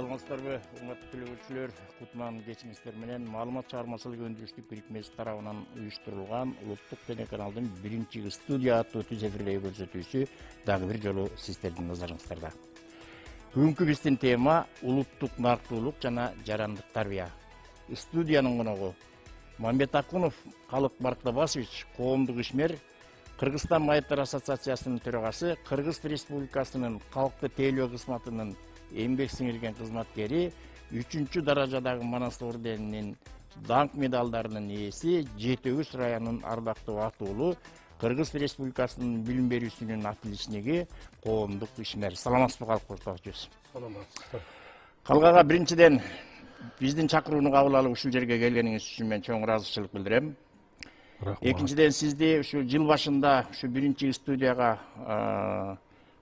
Саламатсыздарбы, урматтуу төлөөгүчүлөр, кутман кечиңиздер менен маалымат чыгармачылык өндүрүштүк бирикмеси тарабынан уюштурулган Улуттук телеканалдын 1-студия аттуу түз эфирдеги көрсөтүүсү дагы бир жолу сиздердин назарыңыздарда. Бүгүнкү биздин тема улуттук нарктуулук жана жарандык тарбия. Студиянын коногу Мамбет Акунов Калык Бартабасович, коомдук ишмер, Кыргызстан майыптар ассоциациясынын төрагасы, Кыргыз Республикасынын калкты тейлөө кызматынын эмгек сиңирген кызматкери, 3-чү даражадагы Манас орденинин даңк медалдарынын ээси, Жетөгүз районунун ардактуу атуулу, Кыргыз Республикасынын билим берүүсүнүн атиличниги, коомдук ишмер. Саламатсызбы, Калык Бартабасович? Саламатсыздар. Калгага биринчиден биздин чакырууну кабыл алып ушул жерге келгениңиз үчүн мен чоң ыраазычылык билдирем. Экинчиден сизди ушу жыл башында ушу 1-студияга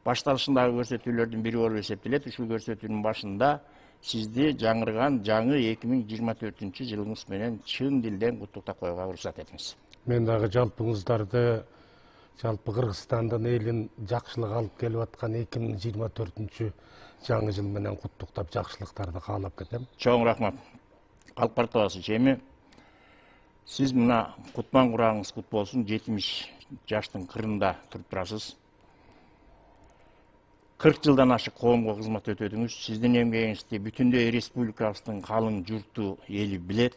башталышындагы көрсөтүүлөрдүн бири болуп эсептелет. Ушул көрсөтүүнүн башында сизди жаңырган жаңы 2024 жылыңыз менен чын дилден куттуктап коюуга уруксат этиңиз. Мен дагы жалпыңыздарды, жалпы Кыргызстандын элин жакшылык алып келип аткан 2024 жаңы жыл менен куттуктап, жакшылыктарды каалап кетем. Чоң рахмат. Калык Бартабасович, эми сиз мына кутман курагыңыз кут болсун, 70 жаштын кырында туруп турасыз. 40 жылдан ашык коомго кызмат өтөдүңүз. Сиздин эмгегиңизди бүтүндөй республикабыздын калың журту эли билет.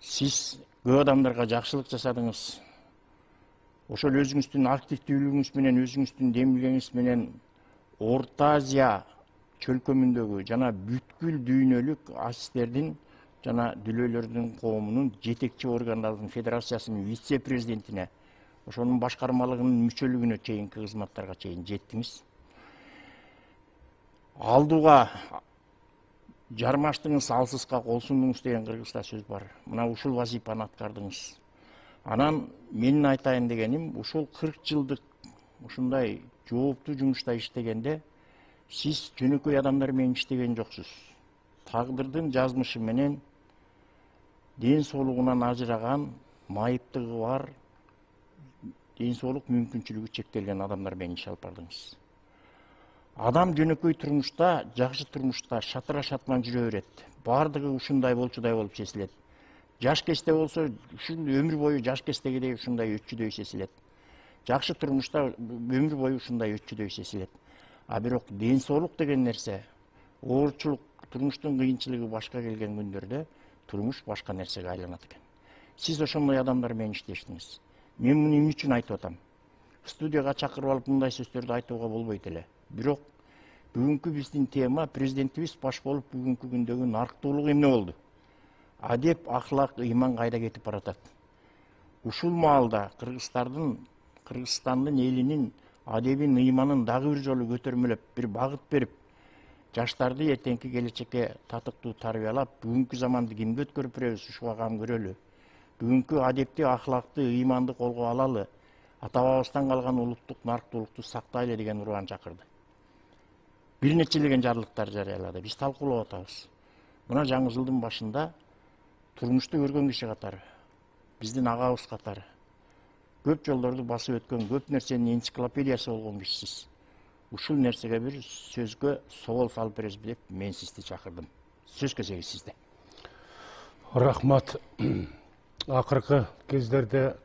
Сиз көп адамдарга жакшылык жасадыңыз. Ошол өзүңүздүн активдүүлүгүңүз менен, өзүңүздүн демилгеңиз менен Орто Азия чөлкөмүндөгү жана бүткүл дүйнөлүк асистердин жана дүлөөлөрдүн коомунун жетекчи органдардын федерациясынын вице-президентине, ошонун башкармалыгынын мүчөлүгүнө чейинки кызматтарга чейин жеттиңиз. Алдууга жармаштыңыз, алсызга кол сундуңуз деген кыргызча сөз бар. Мына ушул вазифаны аткардыңыз. Анан менин айтайын дегеним, ушул 40 жылдык ушундай жооптуу жумушта иштегенде сиз жөнөкөй адамдар менен иштеген жоксуз. Тагдырдын жазмышы менен ден соолугунан ажыраган, майыптыгы бар, ден соолук мүмкүнчүлүгү чектелген адамдар менен иш алып бардыңыз. Адам жөнөкөй турмушта, жакшы турмушта шатыра шатман жүрө берет. Бардыгы ушундай болчудай болуп сезилет. Жаш кезде болсо, ушул өмүр бою жаш кездегидей ушундай өтчүдөй сезилет. Жакшы турмушта өмүр бою ушундай өтчүдөй сезилет. А бирок ден соолук деген нерсе, оорчулук, турмуштун кыйынчылыгы башка келген күндөрдө турмуш башка нерсеге айланат экен. Сиз ошондой адамдар менен иштештиңиз. Мен муну эмне үчүн айтып атам? Студияга чакырып алып мындай сөздөрдү айтууга болбойт эле. Бирок бүгүнкү биздин тема, президентибиз баш болуп бүгүнкү күндөгү нарктуулук эмне болду? Адеп, ахлак, ыйман кайда кетип баратат? Ушул маалда Кыргызстандын элинин адебин, ыйманын дагы бир жолу көтөрмөлөп, бир багыт берип, жаштарды эртеңки келечекке татыктуу тарбиялап, бүгүнкү заманды кимге өткөрүп беребиз, ушуга кам көрөлү. Бүгүнкү адепти, ахлакты, ыйманды колго алалы, ата бабабыздан калган улуттук нарктуулукту сактайлы деген уруан чакырды. Бир нечелеген жарлыктар жарыялады. Биз талкуулап атабыз. Мына жаңы жылдын башында турмушту көргөн киши катары, биздин агабыз катары, көп жолдорду басып өткөн, көп нерсенин энциклопедиясы болгон кишисиз. Ушул нерсеге бир сөзгө собол салып бересизби деп мен сизди чакырдым. Сөз кезеги сизде. Рахмат. Акыркы кездерде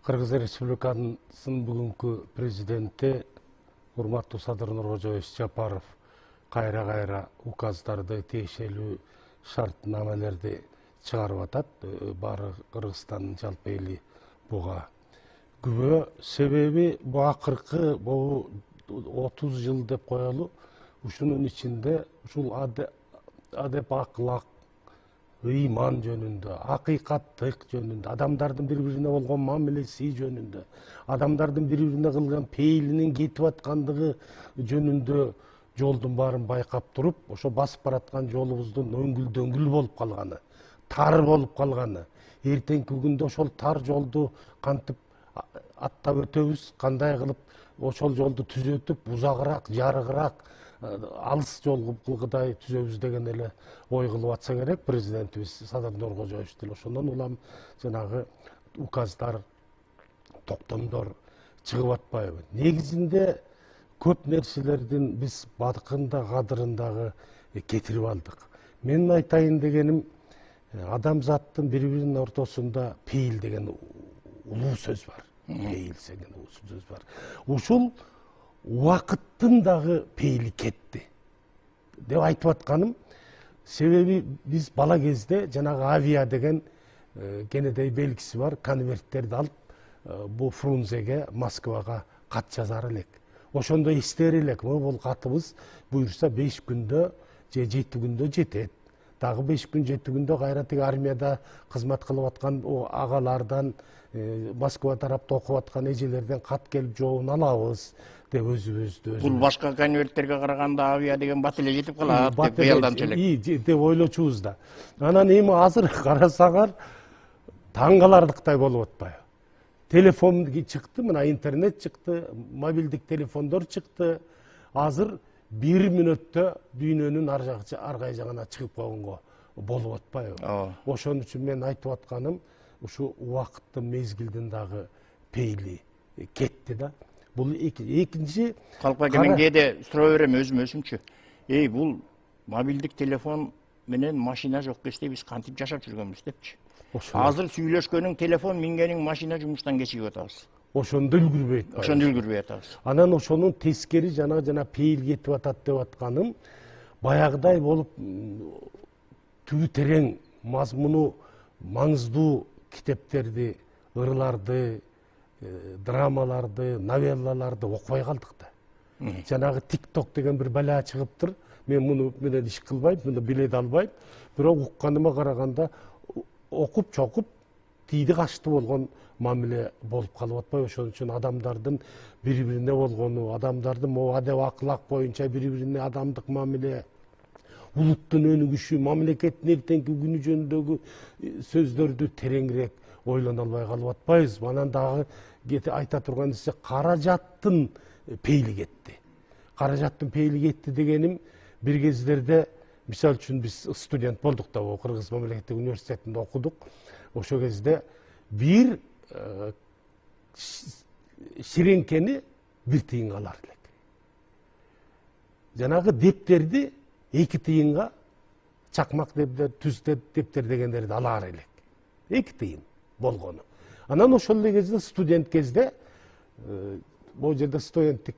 Кыргыз Республикасынын бүгүнкү президенти урматтуу Садыр Нуркожоевич Жапаров кайра указдарды, тиешелүү шартнамелерди чыгарып атат. Баары Кыргызстандын жалпы эли буга күбө. Себеби бу акыркы 30 жыл деп коелу, ушунун ичинде ушул адеп, аклак, ыйман жөнүндө, акыйкаттык жөнүндө, адамдардын бири-бирине болгон мамилеси жөнүндө, адамдардын бири-бирине кылган пейилинин кетип аткандыгы жөнүндө жолдун баарын байкап туруп, ошо басып бараткан жолубуздун өңгүл-дөңгүл болуп калганы, тар болуп калганы, эртеңки күндө ошол тар жолду кантип аттап өтөбүз, кандай кылып ошол жолду түзөтүп, узагыраак, жарыгыраак, алыс жол кылгыдай түзөбүз деген эле ой кылып атса керек президентибиз Садыр Нуркожоевич деле. Ошондон улам жанагы указдар, токтомдор чыгып атпайбы? Негизинде көп нерселердин биз бадыкында кадырындагы кетирип алдык. Менин айтайын дегеним, адамзаттын бири биринин ортосунда пейил деген улуу сөз бар. Пейил деген улуу сөз бар. Ушул убакыттын дагы пейили кетти деп айтып атканым, себеби биз бала кезде жанагы авиа деген кенедей белгиси бар конверттерди алып бу Фрунзеге, Москвага кат жазар элек. Ошондо эстер элек, бул катыбыз буюрса 5 күндө же 7 күндө жетет. Дагы 5 күн 7 күндө кайра тиги армияда кызмат кылып аткан агалардан, Москва тарапта окуп аткан эжелерден кат келип жообун алабыз деп өзүбүздү. Бул башка конверттерге караганда авиа деген бат эле жетип калат деп быялданчу элек. Деп ойлочубуз да. Анан эми азыр карасаңар таң каларлыктай болуп атпайбы? Телефон чыкты, мына интернет чыкты, мобилдик телефондор чыкты. Азыр 1 мүнөттө дүйнөнүн ар кай жагына чыгып койгонго болуп атпайбы? Ошон үчүн мен айтып атканым, ушу убакыттын мезгилдин дагы пейили кетти да. Бул экинчи Калп аке, мен кээде сурай берем өзүмчү. Бул мобилдик телефон менен машина жок кезде биз кантип жашап жүргөнбүз депчи. Азыр сүйлөшкөнүң, телефон мингениң, машина жумуштан кечигип атабыз. Ошондо үлгүрбөй атпайбыз. Ошондо үлгүрбөй атабыз. Анан ошонун тескери жана пейил кетип атат деп атканым, баягыдай болуп түбү терең, мазмуну маңыздуу китептерди, ырларды, драмаларды, новеллаларды окубай калдык да. Жанагы TikTok деген бир бала чыгыптыр. Мен муну менен иш кылбайм, муну биле албайм. Бирок укканыма караганда окуп чокуп тийди качты болгон мамиле болуп калып атпайбы? Ошон үчүн адамдардын бири бирине болгону, адамдардын адеп акылак боюнча бири бирине адамдык мамиле, улуттун өнүгүшү, мамлекеттин эртеңки күнү жөнүндөгү сөздөрдү тереңирээк ойлоно албай калып атпайбыз? Анан дагы айта турган нерсе, каражаттын пейили кетти. Каражаттын пейили кетти дегеним, бир кездерде, мисалы үчүн биз студент болдук да, Кыргыз мамлекеттик университетинде окудук. Ошол кезде бир ширеңкени 1 тыйынга алар элек. Жанагы дептерди 2 тыйынга, чакмак дептер, түз дептер дегендерди алар элек. 2 тыйын болгону. Анан ошол эле кезде студент кезде, бул жерде студенттик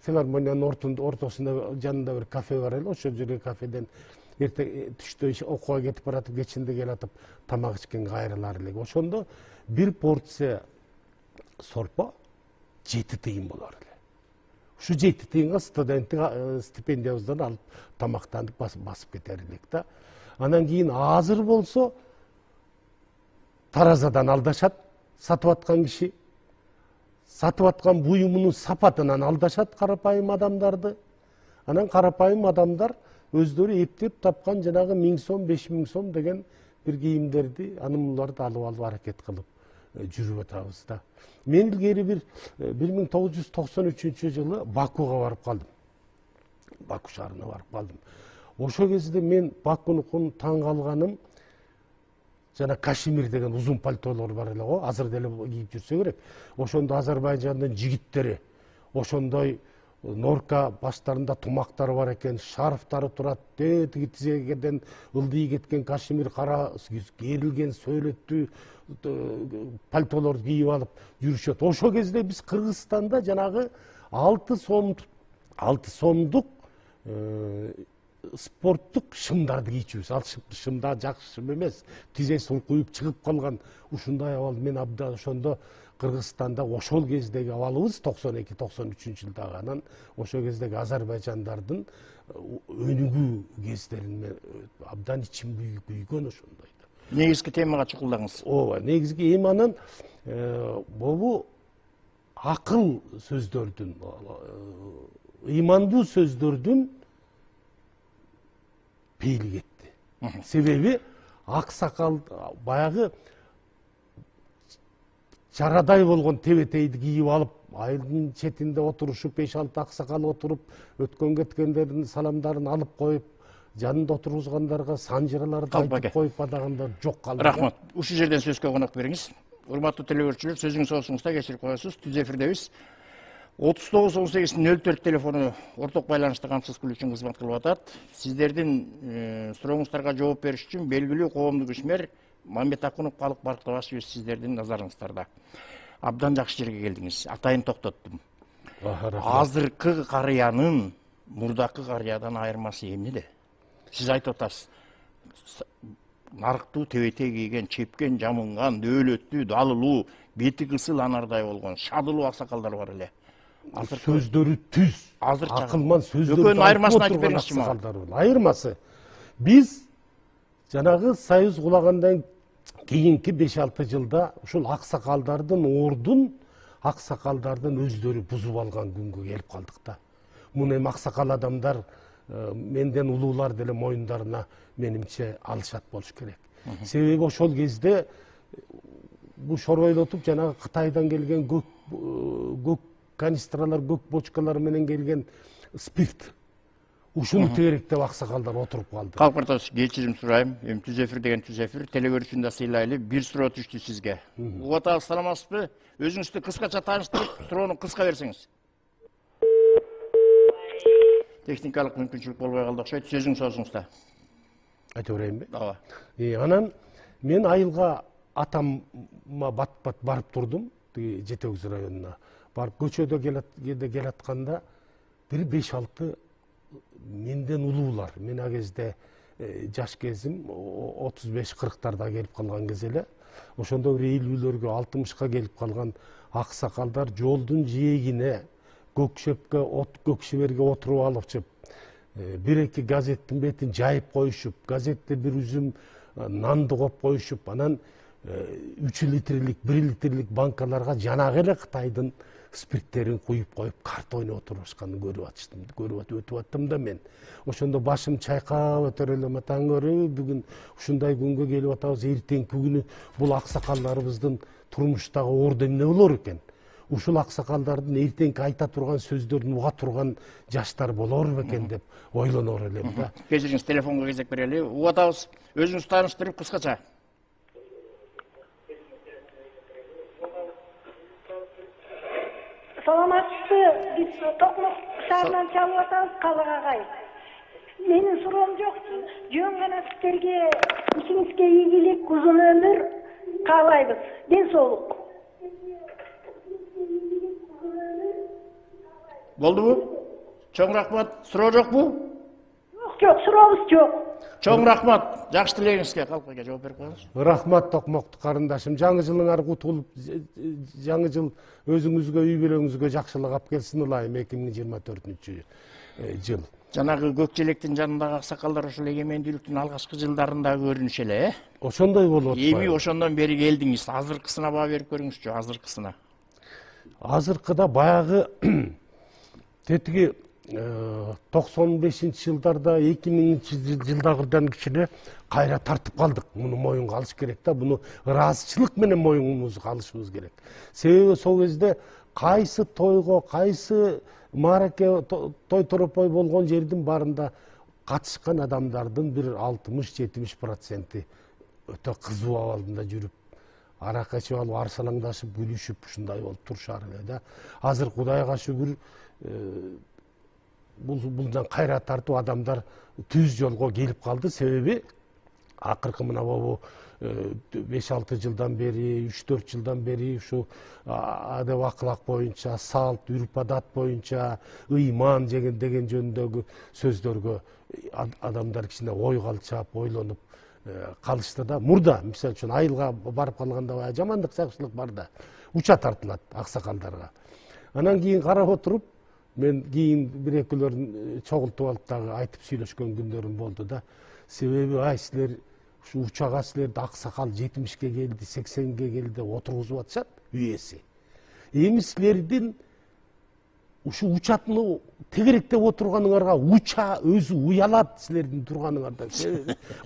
филармониянын ортосунда жанында бир кафе бар эле. Ошол жерге кафеден түштө окууга кетип баратып, кечинде келатып тамак ичкенге кайрылар элек. Ошондо бир порция сорпо 7 тыйын болор эле. Ушу 7 тыйынга студенттик стипендиябыздан алып тамактанып басып кетер элек да. Анан кийин азыр болсо таразадан алдашат сатып аткан киши. Сатып аткан буюмунун сапатынан алдашат карапайым адамдарды. Анан карапайым адамдар өздөрү эптеп тапкан жанагы 1000 сом, 5000 сом деген бир кийимдерди, анымларды алып аракет кылып жүрүп атабыз да. Мен илгери бир 1993 жылы Бакуга барып калдым. Баку шаарына барып калдым. Ошол кезде мен Бакунукун таң калганым, жана кашемир деген узун пальтолор бар эле го, азыр деле кийип жүрсө керек. Ошондо Азербайжандын жигиттери ошондой норка баштарында тумактары бар экен, шарфтары турат, тиги тизегеден ылдый кеткен кашемир кара керилген сөйлөттүү пальтолорду кийип алып жүрүшөт. Ошол кезде биз Кыргызстанда жанагы 6 сомдук спорттук шымдарды кийчүбүз. Ал шымда жакшы шым эмес, тизе сулкуюп чыгып калган ушундай абал. Мен абдан ошондо Кыргызстанда ошол кездеги абалыбыз 92-93 жылдагы, анан ошол кездеги Азербайжандардын өнүгүү кездерин мен абдан ичим күйгөн ошондой. Негизги темага чукулдаңыз. Ооба, негизги эми анан бобу акыл сөздөрдүн, ыймандуу сөздөрдүн пейили кетти. Себеби аксакал баягы чарадай болгон тебетейди кийип алып, айылдын четинде отурушуп, 5-6 аксакал отуруп, өткөн кеткендердин саламдарын алып коюп, жанында отургузгандарга санжыраларды айтып коюп атагандар жок калды. Рахмат. Ушул жерден сөзгө конок бериңиз. Урматтуу телегөрүүчүлөр, сөзүңүз болсуңузда кечирип коесуз. Түз эфирдебиз. 39-18-04 телефону орток байланышты камсыз кылуу үчүн кызмат кылып атат. Сиздердин сурооңуздарга жооп бериш үчүн белгилүү коомдук ишмер Мамбет Акунов балык барктабашыбыз сиздердин назарыңыздарда. Абдан жакшы жерге келдиңиз. Атайын токтоттум. Азыркы карыянын мурдакы карыядан айырмасы эмнеде? Сиз айтып атасыз. Нарыктуу тебете кийген, чепкен, жамынган, дөөлөттүү, далылуу, бети кысыл анардай болгон шадылуу аксакалдар бар эле. Сөздөрү түз, акылман сөздөрү. Экөөнүн айырмасын айтып бериңизчи мага. Айырмасы. Биз жанагы Союз кулагандан кийинки 5-6 жылда ушул аксакалдардын ордун аксакалдардын өздөрү бузуп алган күнгө келип калдык да. Муну эми аксакал адамдар менден улуулар деле моюндарына менимче алышат болуш керек. Себеби ошол кезде бу шоройлотуп жанагы Кытайдан келген көк канистралар, көк бочкалар менен келген спирт ушуну тегеректеп аксакалдар отуруп калды. Калк Бартович, кечирим сурайм. Эми түз эфир деген түз эфир телегөрүүчүн да сыйлайлы. Бир суроо түштү сизге. Угуп атабыз, саламатсызбы? Өзүңүздү кыскача тааныштырып, суроону кыска берсеңиз. Техникалык мүмкүнчүлүк болбой калды окшойт. Сөзүңүз соозуңузда. Айта берейинби? Ооба. Анан мен айылга атамма бат-бат барып турдум, Жетегиз районуна. Барып көчөдө келатканда бир 5-6 менден улуулар. Мен а кезде жаш кезим 35-40-тарда келип калган кез эле. Ошондо бир 50-лөргө, 60-ка келип калган аксакалдар жолдун жээгине көк шөпкө, көк шиберге отуруп алышып, бир-эки газеттин бетин жайып коюшуп, газетте бир үзүм нанды коюп коюшуп, анан 3 литрлик, 1 литрлик банкаларга жанагы эле Кытайдын спирттерин куюп коюп, карта ойноп отурушканын көрүп өтүп аттым да мен. Ошондо башым чайкап өтөр элем, атаңыр, бүгүн ушундай күнгө келип атабыз, эртеңки күнү бул аксакалдарыбыздын турмуштагы орду эмне болор экен? Ушул аксакалдардын эртеңки айта турган сөздөрүн уга турган жаштар болор бекен деп ойлонор элем да. Кечириңиз, телефонго кезек берели. Угуп атабыз, өзүңүздү тааныштырып кыскача. Саламатсызбы, биз Токмок шаарынан чалып атабыз, Калык агай. Менин суроом жок, жөн гана сиздерге ишиңизге ийгилик, узун өмүр каалайбыз. Ден соолук. Болдубу? Чоң рахмат. Суроо жокпу? Жок, сурообуз жок. Чоң рахмат. Жакшы тилегиңизге калкыга жооп берип коюңуз. Рахмат Токмокту карындашым. Жаңы жылыңар кутулуп, жаңы жыл өзүңүзгө, үй бүлөңүзгө жакшылык алып келсин ылайым 2024 жыл. Жанагы көк желектин жанындагы аксакалдар ошол эгемендүүлүктүн алгачкы жылдарында көрүнүш эле, э? Ошондой болуп атпайбы? Эми ошондон бери келдиңиз. Азыркысына баа берип көрүңүзчү, азыркысына. Азыркыда баягы тетиги 95-жылдарда 2000-жылдагыдан кичине кайра тартып калдык. Муну моюнга алыш керек да, буну ыраазычылык менен моюнубузга алышыбыз керек. Себеби сол кезде кайсы тойго, кайсы маараке той торопой болгон жердин барында катышкан адамдардын бир 60-70% өтө кызуу абалында жүрүп, аракы ичип алып, арсалаңдашып, күлүшүп, ушундай болуп турушар эле да. Азыр Кудайга шүгүр булдан кайра тартуу адамдар түз жолго келип калды. Себеби акыркы мына бу 5-6 жылдан бери, 3-4 жылдан бери ушу адеп акылак боюнча, салт, үрп адат боюнча, ыйман деген жөнүндөгү сөздөргө адамдар кичине ойго алчап, ойлонуп калышты да. Мурда, мисалы үчүн айылга барып калганда баягы жамандык жакшылык бар да, уча тартылат аксакалдарга. Анан кийин карап отуруп, мен кийин бир-экөөлөрүн чогултуп алып дагы айтып сүйлөшкөн күндөрүм болду да. Себеби силер ушу учага силерди аксакал 70-ке келди, 80-ге келди деп отургузуп атышат үйеси. Эми силердин ушу учатыны тегеректеп отурганыңарга уча өзү уялат силердин турганыңардан.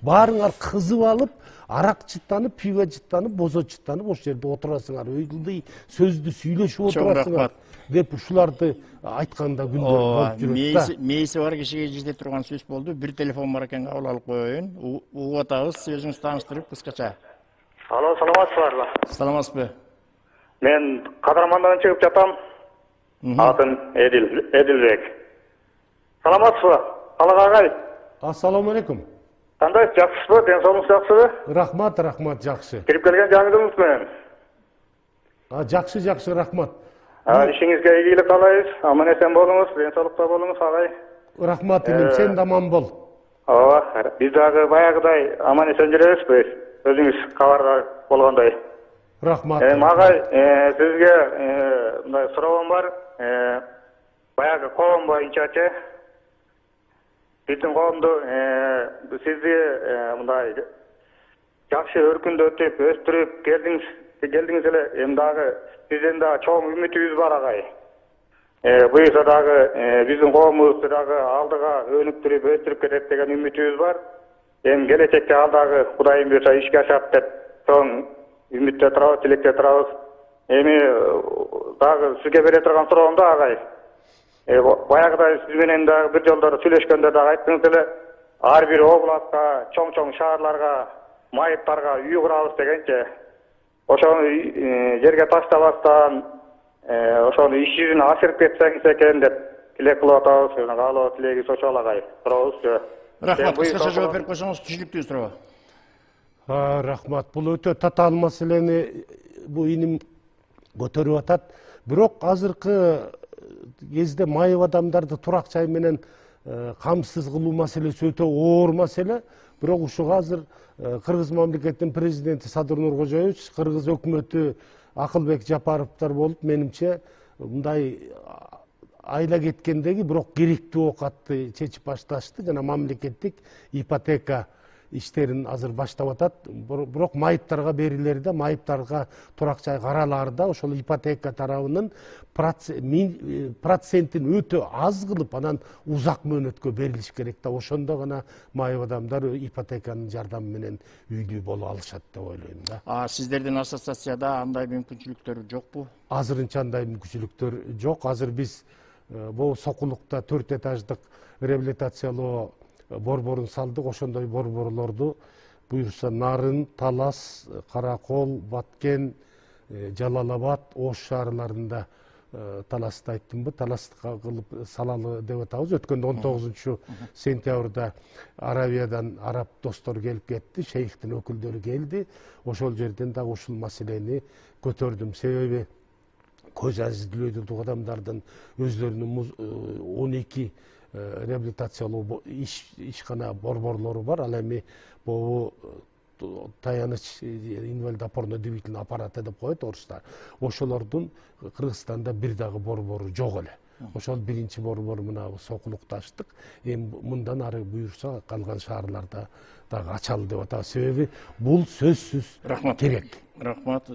Баарыңар кызып алып, арак чыттанып, пиво чыттанып, бозо чыттанып ошол жерде отурасыңар, өйдүй сөздү сүйлөшүп отурасыңар деп ушуларды айтканда күндөр болуп жүрөт да. Мейиси бар кишиге жете турган сөз болду. Бир телефон бар экен, кабыл алып коеюн. Угуп атабыз, өзүңүз тааныштырып кыскача. Алло, саламатсызбарбы? Саламатсызбы? Мен Кадырмандан чыгып жатам. Atım Edilbek. Саламатсызбы? Қалаға ағай. Assalomu alaykum. Qanday, жақсысызбы? Денсаулығыңыз жақсыбы? Рахмат, жақсы. Кіріп келген жаңылдыңыз мен. Жақсы, рахмат. Işingizге игілік қалайсыз? Аман есен болыңыз, денсаулықта болыңыз ағай. Рахмат инем, сен де аман бол. Biz дағы баяғыдай аман есен жүреміз бе? Өзіңіз хабардар болғандай. Рахмат. Ағай, сізге сұрауым бар. Баяғы қоғам бойынша Bütün qoğumdu sizi жақсы өркүндөтүп, өстүрүп келдиңиз эле. Эми дагы бизден да чоң үмүтүбүз бар агай. Буюрса дагы биздин коомубузду дагы алдыга өнүктүрүп, өстүрүп кетет деген үмүтүбүз бар. Эми келечекте алдагы Кудайым буюрса ишке ашат деп чоң үмүттө турабыз, тилекте турабыз. Эми дагы сизге бере турган суроом да агай. Баягыдай сиз менен дагы бир жолдор сүйлөшкөндө дагы айттыңыз эле, ар бир областка, чоң шаарларга, майыптарга үй курабыз дегенче. Ошону жерге таштабастан, ошону иш жүзүнө ашырып кетсеңиз экен деп тилек кылып атабыз. Каалоо тилегибиз ошол агай. Туурабызчы. Рахмат, кыскача жооп берип койсоңуз түшүнүктүү суроо. Рахмат. Бул өтө татаал маселени бул иним көтөрүп атат. Бирок азыркы кезде майып адамдарды турак жай менен камсыз кылуу маселеси өтө оор маселе. Бирок ушуга азыр Кыргыз мамлекетинин президенти Садыр Нуркожоевич, Кыргыз өкмөтү Акылбек Жапаровдор болуп, менимче мындай айла кеткендеги бирок керектүү окатты чечип башташты. Жана мамлекеттик ипотека иштерин азыр баштап атат. Бирок майыптарга берилерде, майыптарга турак жай каралаарда ошол ипотека тарабынын процентин өтө аз кылып, анан узак мөөнөткө берилиш керек да. Ошондо гана майып адамдар ипотеканын жардамы менен үйлүү боло алышат деп ойлойм да. Сиздердин ассоциацияда андай мүмкүнчүлүктөр жокпу? Азырынча андай мүмкүнчүлүктөр жок. Азыр биз бул Сокулукта 4 этаждык реабилитациялоо борборун салдык. Ошондой борборлорду буюрса Нарын, Талас, Каракол, Баткен, Жалал Абад, Ош шаарларында, Таласта айттымбы, Таласка кылып салалы деп атабыз. Өткөндө 19 сентябрда Аравиядан араб достор келип кетти, шейхтин өкүлдөрү келди. Ошол жерден дагы ушул маселени көтөрдүм. Себеби көз аздүүлөйдүк адамдардын өздөрүнүн 12 реабилитациялоо ишкана борборлору бар. Ал эми бул таяныч инвалид опорно двигательный аппараты деп коет орустар. Ошолордун Кыргызстанда бир дагы борбору жок эле. Ошол биринчи борбор мына Сокулукта ачтык. Эми мындан ары буюрса калган шаарларда дагы ачалы деп атабыз. Себеби бул сөзсүз керек. Рахмат.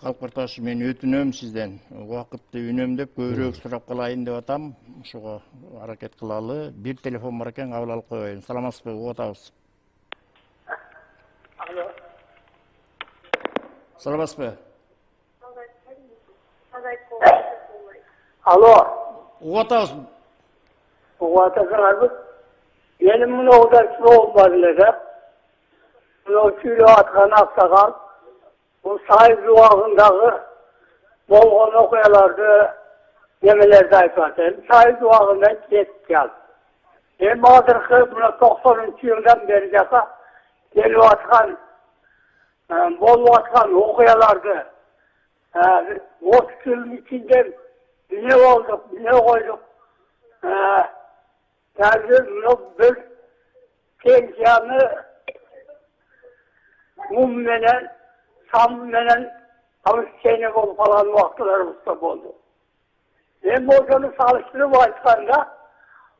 Калк Барташ, мен өтүнөм сизден. Убакытты үнөмдөп көбүрөөк сурап калайын деп атам. Ошого аракет кылалы. Бир телефон бар экен, кабыл алып коеюн. Саламатсызбы? Угуп атабыз. Саламатсызбы? Алло. Угуп атабыз. Угуп атасыңарбы? Менин мынаудан суроом бар эле да. Мынау сүйлөп аткан аксагал, бул сайыз убагындагы болгон окуяларды немелерди айтып атат. Сайыз убагында кетти ал. Эми азыркы мына 90-жылдан бери жака келип аткан болуп аткан окуяларды 30 жылдын ичинде эмне болдук, эмне койдук. Қазір бір пенсияны мұм менен, сам менен обучение болып қалған уақытларымызда болды. Мен болжаны салыштырып айтқанда,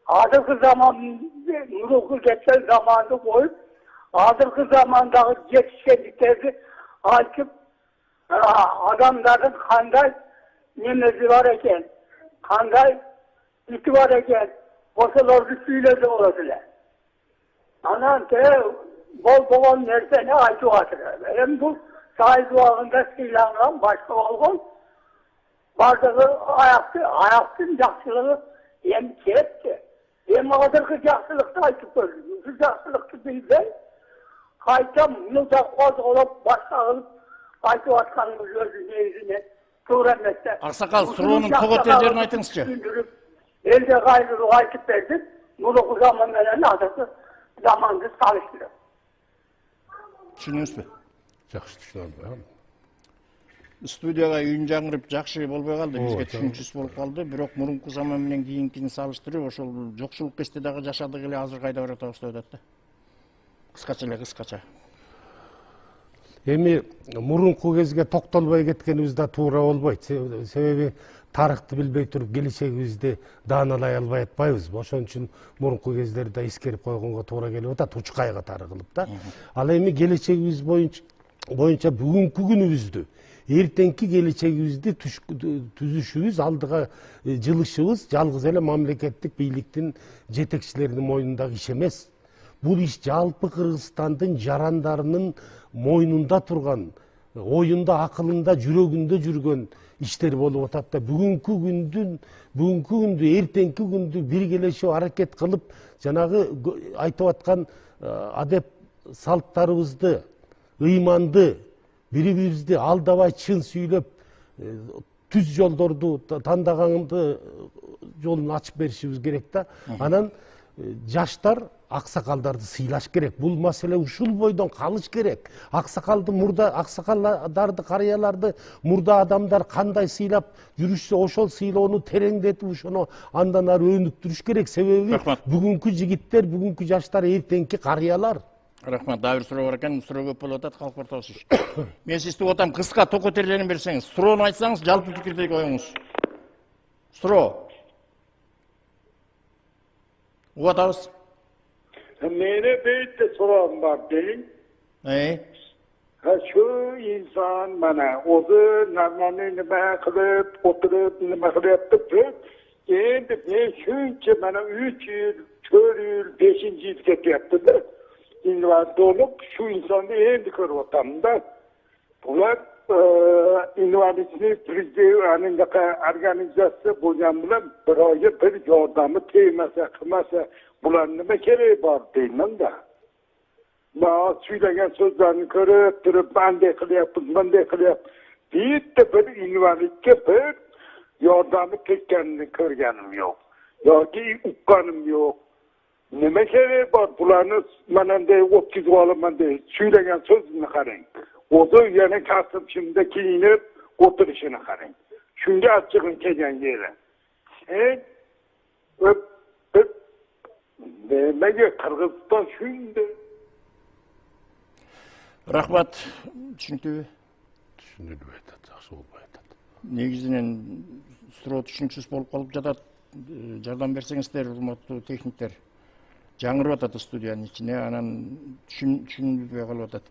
азыркы заман, мұрукы кеткен заманды қойып, азыркы замандағы жетішкендіктерді айтып, адамдардың қандай немесі бар екен, қандай ити бар екен, ошолорду сүйлөдү болот эле. Анан болбогон нерсени айтып атыр. Эми бул сайыз убагында сыйланган, башка болгон. Бардыгы аяктын жакшылыгы эми кетти. Эми азыркы жакшылыкты айтып көрдүм. Ушул жакшылыкты билбей, кайта муну да козголоп, башка кылып айтып атканыбыз өзү негизинен Tuğra emekte. Aksakal, Suro'nun togo terlerini aytыңызчы. Elde gayrı aytıp verdik. Bunu zaman veren adası zamanında çalıştırıyor. Түшүнүңүзбү? Жақсы түсінемін. Студияга үйүн жаңырып жакшы болбой калды, бизге түшүнүксүз болуп калды. Бирок мурунку заман менен кийинкини салыштырып, ошол жокчулук кезде дагы жашадык эле азыр кайда барып атабыз деп атат да. Кыскача. Эми мурунку кезге токтолбой кеткенибиз да туура болбойт. Себеби тарыхты билбей туруп келечегибизди дааналай албай атпайбыз. Ошон үчүн мурунку кездерди эскерип койгонго туура келип атат, учкай катары кылып да. Ал эми келечегибиз боюнча бүгүнкү күнүбүздү, эртеңки келечегибизди түзүшүбүз, алдыга жылышыбыз жалгыз эле мамлекеттик бийликтин жетекчилеринин мойнундагы иш эмес. Бул иш жалпы Кыргызстандын жарандарынын мойнунда турган, оюнда, акылында, жүрөгүндө жүргөн иштер болуп атат да. Бүгүнкү күндү, эртеңки күндү биргелешип аракет кылып, жанагы айтып аткан адеп салттарыбызды, ыйманды, бири-бирибизди алдабай чын сүйлөп, түз жолдорду тандаганды жолун ачып беришибиз керек да. Анан жаштар аксакалдарды сыйлаш керек. Бул маселе ушул бойдон калыш керек. Аксакалдарды, карыяларды мурда адамдар кандай сыйлап жүрүшсө, ошол сыйлоону тереңдетип, ошону андан ары өнүктүрүш керек. Себеби бүгүнкү жигиттер, бүгүнкү жаштар эртеңки карыялар. Рахмат, дагы бир суроо бар экен, суроо көп болуп атат, калк ортосуз. Мен сизди отам, кыска токо терлерин берсеңиз, суроону айтсаңыз, жалпы пикирдеги оюңуз. Суроо. Угатабыз. Mene büyük de soran var deyin. Şu insan bana ozu namlanı nime kılıp, oturup, nime kılıp tutup, şimdi ben şunca bana 3 yıl, 4 yıl, 5. yıl yaptı da, invalide olup şu insanı endi kır ortamda. Bunlar invalidini prezidentindeki organizasyon boyunca bir ayı bir yordamı teymese, kılmasa, bular nime gereği var deyman da. Bana söylenen sözlerini görüp durup banday kılyap deyip de bir invalidke bir yordamı tekkenini görgenim yok. Yoki ukkanım yok. Nime gereği var bularını mananday optiz olamanday söylenen sözünü karayın. O da yani kasıp şimdi giyinip oturuşunu karayın. Şimdi açıkın kegen yere. Sen Mege Kırgızstan şimdi. Рахмат, түшүнүктүүбү? Түшүнүлүп атат, жакшы болбой атат. Негизинен суроо түшүнүксүз болуп калып жатат. Жардам берсеңиздер, урматтуу техниктер. Жаңырып атат студиянын ичине, анан түшүнүлбөй калып атат.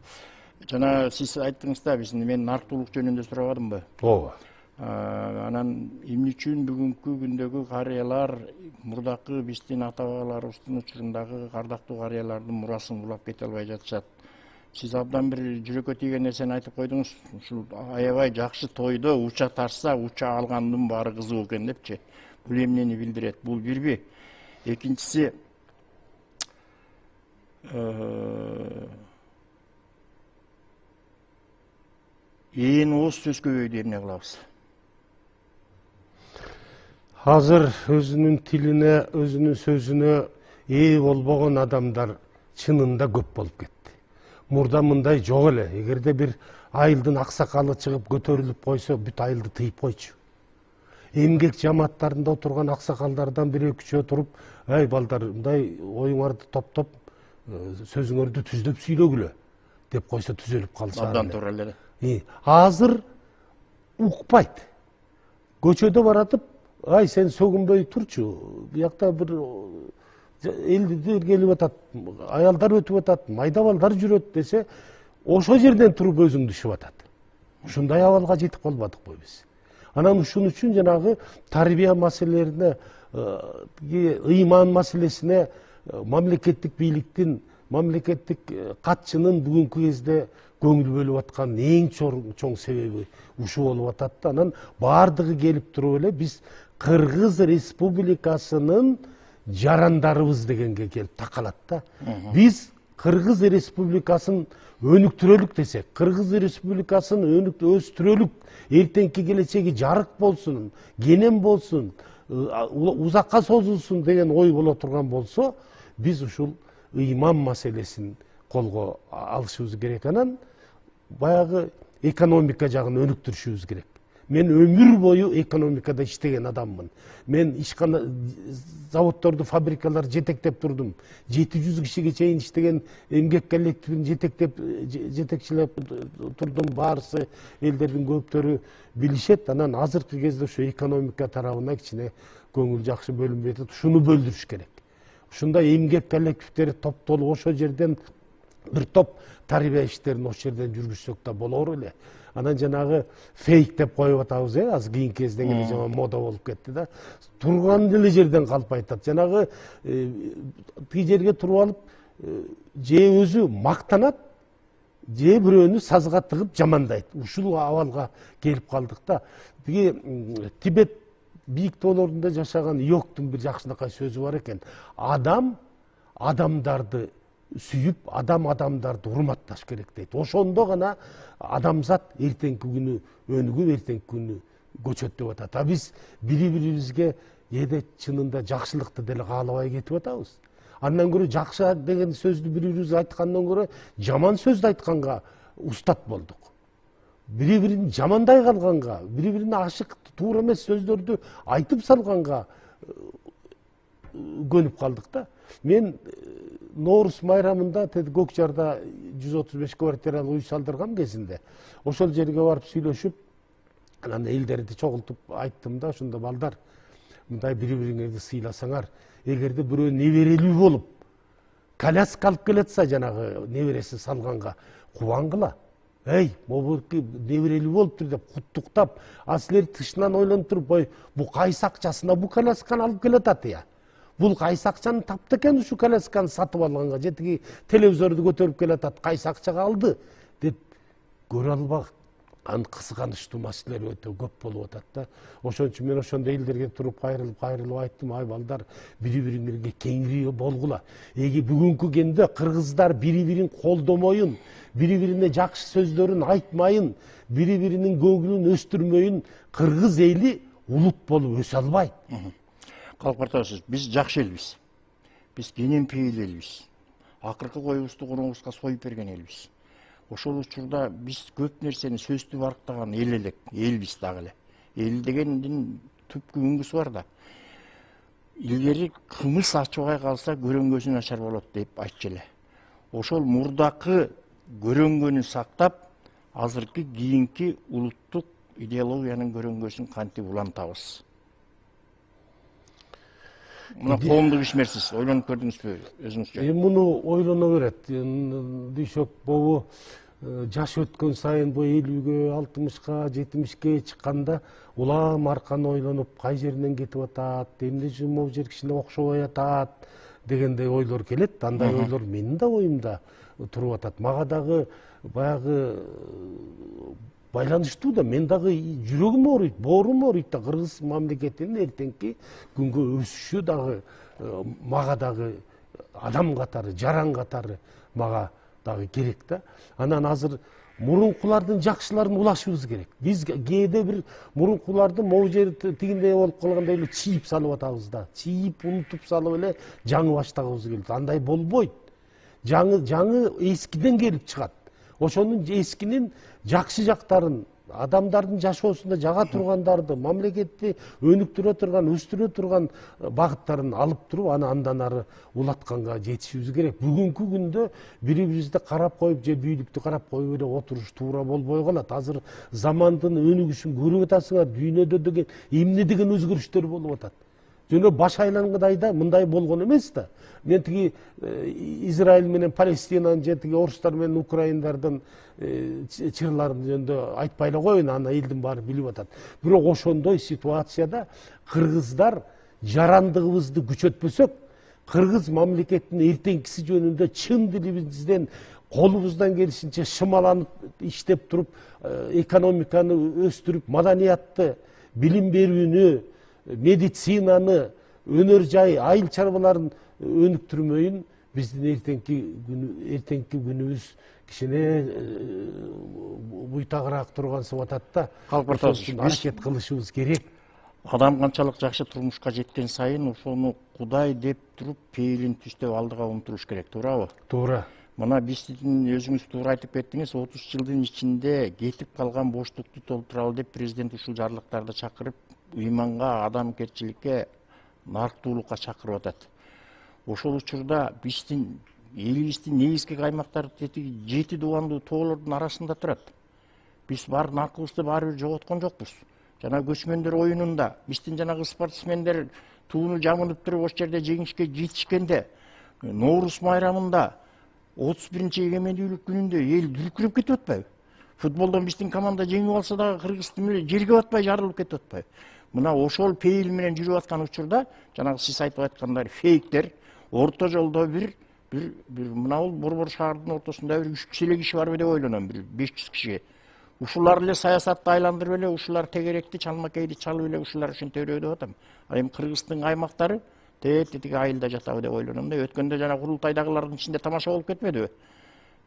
Жана сиз айттыңыз да, мен нарктуулук жөнүндө сурабадымбы? Ооба. Анан эмне үчүн бүгүнкү күндөгү карыялар мурдакы биздин ата бабаларыбыздын учурундагы кардактуу карыялардын мурасын улап кете албай жатышат? Сиз абдан бир жүрөккө тийген нерсени айтып койдуңуз. Ушул аябай жакшы тойдо уча тарса, уча алгандын баары кызык экен депчи. Бул эмнени билдирет? Бул бирби. Экинчиси, ээн ооз сөз көбөйдү, эмне кылабыз? Азыр өзүнүн тилине, өзүнүн сөзүнө ээ болбогон адамдар чынында көп болуп кетти. Мурда мындай жок эле. Эгерде бир айылдын аксакалы чыгып көтөрүлүп койсо, бүт айылды тыйып койчу. Эмгек жамааттарында отурган аксакалдардан бир экичөө туруп, "Ай балдар, мындай оюңарды топтоп, сөзүңөрдү түздөп сүйлөгүлө" деп койсо түзөлүп калса. Абдан туура эле. Азыр укпайт. Көчөдө баратып, "Ай, сен сөгүнбөй турчу. Буякта бир элдер келип атат, аялдар өтүп атат, майда балдар жүрөт" десе, ошол жерден туруп өзүңдү түшүп атат. Ушундай абалга жетип калбадыкпы биз? Анан ушун үчүн жанагы тарбия маселелерине, ыйман маселесине мамлекеттик бийликтин, мамлекеттик катчынын бүгүнкү кезде көңүл бөлүп аткан эң чоң себеби ушу болуп атат да. Анан баардыгы келип туруп эле биз Кыргыз Республикасынын жарандарыбыз дегенге келип такалат да. Биз Кыргыз Республикасын өнүктүрөлүк десек, Кыргыз Республикасын өстүрөлүк, эртеңки келечеги жарык болсун, кенен болсун, узакка созулсун деген ой боло турган болсо, биз ушул ыйман маселесин колго алышыбыз керек. Анан баягы экономика жагын өнүктүрүшүбүз керек. Мен ömür бою экономикада иштеген адаммын. Мен ишкана заводдорду, фабрикалар жетектеп турдум. 700 кишиге чейин иштеген эмгек коллективин жетекчилеп турдум. Баарысы элдердин көптөрү билишет. Анан азыркы кезде ошо экономика тарабына кичине көңүл жакшы бөлүнбөй атат. Ушуну бөлдүрүш керек. Ушундай эмгек коллективдери топтолуп ошол жерден бир топ тарбия иштерин ошол жерден жүргүзсөк да болор эле. Анан жанагы фейк деп коюп атабыз, азыр кийинки кезден эле жана мода болуп кетти да. Турган эле жерден калпай атат. Жанагы тиги жерге туруп алып, же өзү мактанат, же бирөөнү сазга тыгып жамандайт. Ушул абалга келип калдык да. Тиги Тибет бийик тоолорунда жашаган Йоктун бир жакшынакай сөзү бар экен. Адам адамдарды сүйүп, адамдарды урматташ керек дейт. Ошондо гана адамзат эртеңки күнү өнүгүп, эртеңки күнү көчөт деп атат. А биз бири-бирибизге эде чынында жакшылыкты деле каалабай кетип атабыз. Андан көрө жакшы деген сөздү бири-бирибизге айткандан көрө жаман сөздү айтканга устат болдук. Бири-бирин жамандай калганга, бири-бирине ашык, туура эмес сөздөрдү айтып салганга көнүп калдык да. Мен Ноорус майрамында Көк Жарда 135 квартиралуу үй салдырган кезинде ошол жерге барып сүйлөшүп, анан элдерди чогултуп айттым да, ошондо балдар, мындай бири-бириңерди сыйласаңар, эгерде бирөө неберелүү болуп, коляска алып келатса, жанагы небересин салганга кубангыла. Эй, могу неберелүү болуптур деп куттуктап, а силер тышынан ойлонуп туруп, бу кайсы акчасына бу колясканы алып келатат я? Бул кайсы акчаны тапты экен ушу колясканы сатып алганга, же тиги телевизорду көтөрүп келатат, кайсы акчага алды деп көрө албаган кызганычтуу маселелер өтө көп болуп атат да. Ошон үчүн мен ошондо элдерге туруп кайрылып айттым, ай балдар, бири-бириңерге кеңири болгула. Эги бүгүнкү күндө кыргыздар бири-бирин колдомоюн, бири-бирине жакшы сөздөрүн айтмайын, бири-биринин көңүлүн өстүрмөйүн, кыргыз эли улут болуп өсө албайт. Калпартасыз, биз жакшы элбиз. Биз кенен пейил элбиз. Акыркы коюбузду конобузга союп берген элбиз. Ошол учурда биз көп нерсени сөздү барктаган эл элек, элбиз дагы эле. Эл дегендин түпкү үңгүсү бар да. Илгери кымыз ачыбай калса көрөнгөсү начар болот деп айтчу эле. Ошол мурдакы көрөнгөнү сактап, азыркы кийинки улуттук идеологиянын көрөнгөсүн кантип улантабыз? Мына коомдук ишмерсиз, ойлонуп көрдүңүзбү өзүңүзчө? Муну ойлоно берет. Дүйшөк бобу жаш өткөн сайын бу 50-ге, 60-ка, 70-ке чыкканда улам арканы ойлонуп, кай жеринен кетип атат, эмне үчүн могу жер кичине окшобой атат дегендей ойлор келет. Андай ойлор менин да оюмда туруп атат. Мага дагы баягы байланыштуу да, мен дагы жүрөгүм ооруйт, боорум ооруйт да, кыргыз мамлекетинин эртеңки күнгө өсүшү дагы мага дагы адам катары, жаран катары мага дагы керек да. Анан азыр мурункулардын жакшыларын улашыбыз керек. Биз кээде бир мурункуларды могу жер тигиндей болуп калгандай эле чийип салып атабыз да. Чийип, унутуп салып эле жаңы баштагыбыз келет. Андай болбойт. Жаңы эскиден келип чыгат. Ошонун эскинин жакшы жактарын, адамдардын жашоосунда жага тургандарды, мамлекетти өнүктүрө турган, өстүрө турган багыттарын алып туруп, андан ары улатканга жетишибиз керек. Бүгүнкү күндө бири-бирибизди карап коюп, же бийликти карап коюп эле отуруш туура болбой калат. Азыр замандын өнүгүшүн көрүп атасыңар, дүйнөдө деген эмне деген өзгөрүштөр болуп атат. Жөн баш айлангыдайда мындай болгон эмес да. Мен тиги Израиль менен Палестинанын же тиги орустар менен украиндардын чырларын жөнүндө айтпай эле коеюн, аны элдин баары билип атат. Бирок ошондой ситуацияда кыргыздар жарандыгыбызды күчөтпөсөк, кыргыз мамлекетинин эртеңкиси жөнүндө чын дилибизден колубуздан келишинче шымаланып иштеп туруп, экономиканы өстүрүп, маданиятты, билим берүүнү, медицинаны, өнөр жай, айыл чарбаларын өнүктүрмөйүн биздин эртеңки күнүбүз кичине буйтагыраак тургансып атат да. Аракет кылышыбыз керек. Адам канчалык жакшы турмушка жеткен сайын ошону Кудай деп туруп пейилин түздөп алдыга умтулуш керек, туурабы? Туура. Мына биздин өзүңүз туура айтып кеттиңиз, 30 жылдын ичинде кетип калган боштукту толтуралы деп президент ушул жарлыктарды чакырып, ыйманга, адамгерчиликке, нарктуулукка чакырып атат. Ошол учурда биздин элибиздин негизги каймактары 7 дубандуу тоолордун арасында турат. Биз бар наркыбызды баары бир жоготкон жокпуз. Жана көчмөндөр оюнунда биздин жанагы спортсмендер тууну жамынып туруп ошол жерде жеңишке жетишкенде, Ноорус майрамында 31-чи эгемендүүлүк күнүндө эл дүркүрөп кетип атпайбы? Футболдон биздин команда жеңип алса дагы Кыргыздын менен жерге батпай жарылып кетип атпайбы? Мына ошол пейил менен жүрүп аткан учурда жанагы сиз айтып аткандай фейктер орто жолдо бир мына бул Борбор шаардын ортосунда бир 3 эле киши барбы деп ойлоном, бир 500 киши. Ушулар эле саясатты айландырып эле, ушулар тегеректи, чалмакейди чалып эле ушулар ушинте өрөйүп деп атам. Ал эми Кыргыздын аймактары тетиги айылда жатабы деп ойлоном да. Өткөндө жана курултайдагылардын ичинде тамаша болуп кетмедиби?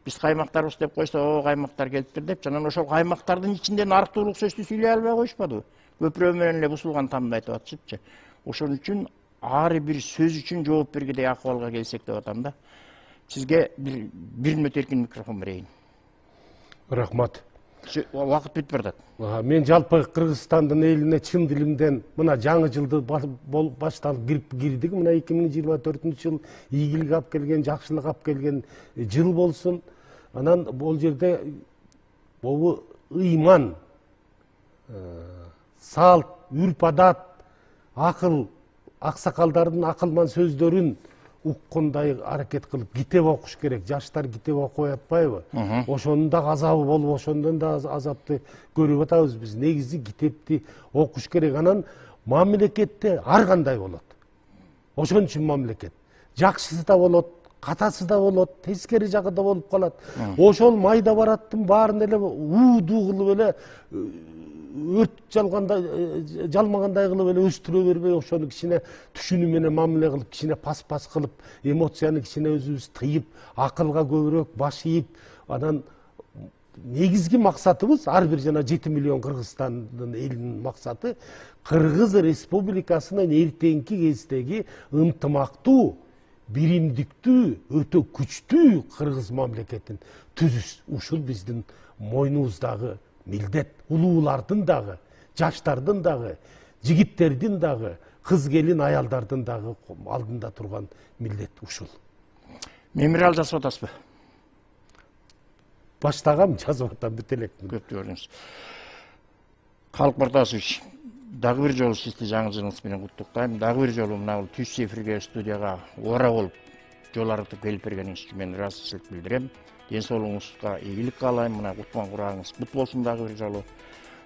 Биз каймактарыбыз деп койсо, каймактар келиптир деп, жана ошол каймактардын ичинде нарктуулук сөздү сүйлөй албай коюшпадыбы? Көпүрө менен эле бусулган тамды айтып атышыпчы. Ошон үчүн ар бир сөз үчүн жооп бергидей акыбалга келсек деп атам да. Сизге бир мүнөт эркин микрофон берейин. Рахмат. Убакыт бүтүп барат. Мен жалпы Кыргызстандын элине чын дилимден мына жаңы жылды башталып кирдик. Мына 2024-жыл ийгилик алып келген, жакшылык алып келген жыл болсун. Анан бул жерде бул ыйман, салт, үрп адат, акыл, аксакалдардын акылман сөздөрүн уккандай аракет кылып китеп окуш керек. Жаштар китеп окуй атпайбы? Ошонун да азабы болуп, ошондон да азапты көрүп атабыз биз. Негизи китепти окуш керек. Анан мамлекетте ар кандай болот. Ошон үчүн мамлекет. Жакшысы да болот, катасы да болот, тескери жагы да болуп калат. Ошол майда бараттын баарын эле ууду кылып эле өрт жалмагандай кылып эле өстүрө бербей, ошону кичине түшүнүү менен мамиле кылып, кичине пас кылып, эмоцияны кичине өзүбүз тыйып, акылга көбүрөөк баш ийип, анан негизги максатыбыз ар бир жана 7 миллион Кыргызстандын элинин максаты Кыргыз Республикасынын эртеңки кездеги ынтымактуу, биримдиктүү, өтө күчтүү Кыргыз мамлекетин түзүш. Ушул биздин мойнубуздагы милдет. Улуулардын дагы, жаштардын дагы, жигиттердин дагы, кыз келин аялдардын дагы алдында турган милдет ушул. Мемориал жасап атасызбы? Баштагам, жазып атам, бүт элекмин. Көптү көрдүңүз. Калык Бардасович, дагы бир жолу сизди жаңы жылыңыз менен куттуктайм. Дагы бир жолу мына түз эфирге студияга ора болуп жол арытып келип бергениңиз үчүн мен ыраазычылык билдирем. Ден соолугуңузга ийгилик каалайм. Мына кутман курагыңыз кут болсун дагы бир жолу.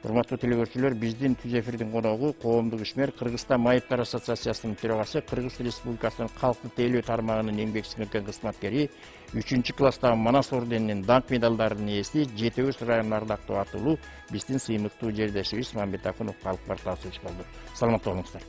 Урматтуу телекөрүүчүлөр, биздин түз эфирдин коногу коомдук ишмер, Кыргызстан майыптар ассоциациясынын төрагасы, Кыргыз Республикасынын калкты тейлөө тармагынын эмгек сиңирген кызматкери, 3-класстагы Манас орденинин даңк медалдарынын ээси, Жети Өз районунун ардактуу атылуу биздин сыймыктуу жердешибиз Мамбет Акунов Калык Бардасович болду. Саламатта болуңуздар.